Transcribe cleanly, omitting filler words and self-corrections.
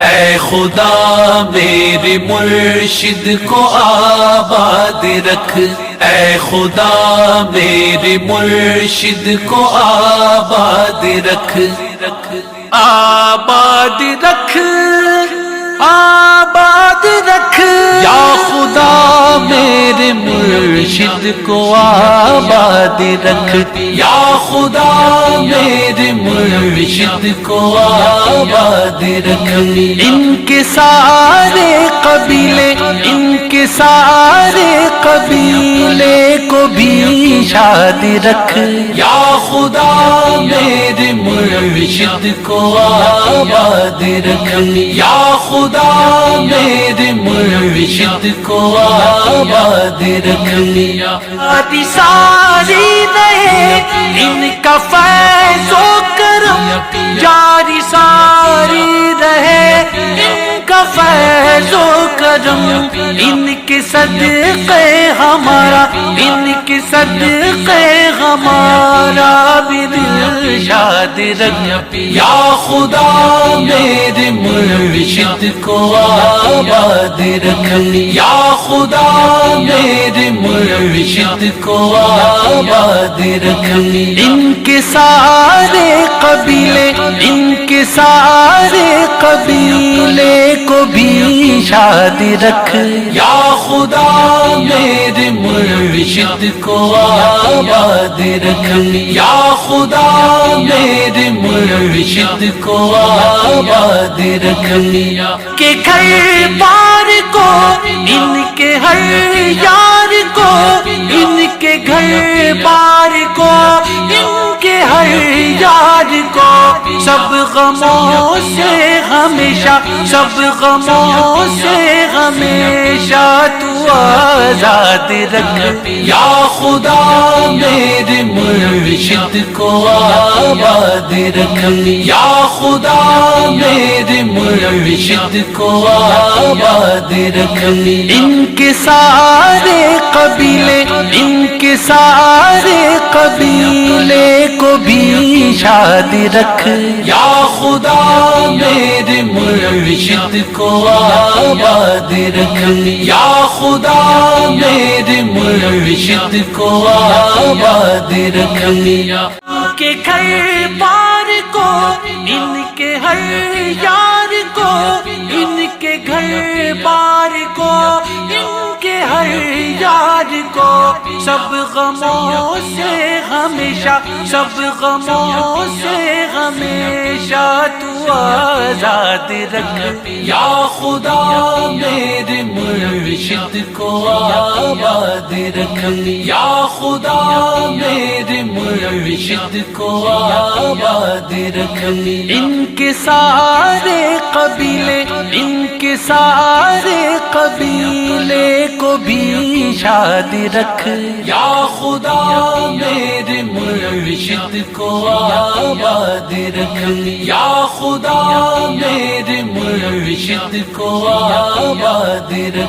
اے خدا میرے مرشد کو آباد رکھ، اے خدا میرے مرشد کو آباد رکھ، آباد رکھ، آباد رکھ یا خدا میرے مرشد کو آباد رکھ، یا خدا میرے مرشد کو آباد رکھ، ان کے سارے قبیلے، ان کے سارے قبیلے کو بھی شاد رکھ، یا خدا میرے مرشد کو آباد رکھ، یا خدا میرے مرشد کو آباد رکھ، آدھی ساری رہے ان کا فیض و کرم، جاری ساری رہے ان کا فیض و کرم، ان کے صدقے ہمارا، ان کے صدقے ہمارا بھی دل شاد رکھ، یا خدا میرے مرشد کو آباد رکھ، یا خدا میرے مرشد کو آباد رکھ، ان کے سارے قبیلے، ان کے سارے قبیلے کو بھی شاد رکھ، یا خدا میرے مرشد کو آباد رکھ، یا خدا میرے مرشد کو آباد رکھ، کہ گھر بار کو ان کے ہر یار کو، ان کے گھر بار کو ان کے ہر یار کو، سب غموں سے ہمیشہ، سب غموں سے ہمیشہ تو آزاد رکھ، یا خدا میرے مرشد کو آباد رکھ، یا خدا میرے مرشد کو آباد رکھ، ان کے سارے قبیلے، ان کے سارے قبیلے کو بھی شاد رکھ، یا خدا میرے مرشد کو آباد رکھ، یا خدا میرے مرشد کو آباد رکھ، کہ گھر بار کو ان کے ہر یار کو، ان کے گھر بار کو ان کے ہر یار کو، سب غموں سے ہمیشہ، سب غموں سے ہمیشہ تو آزاد رکھ، یا خدا میرے مرشد کو آباد رکھ، یا خدا میرے مرشد کو آباد رکھ، ان کے سارے قبیلے، ان کے سارے قبیلے کو بھی شاد رکھ، یا خدا میرے مرشد کو آباد رکھ، یا خدا میرے مرشد کو آباد رکھ۔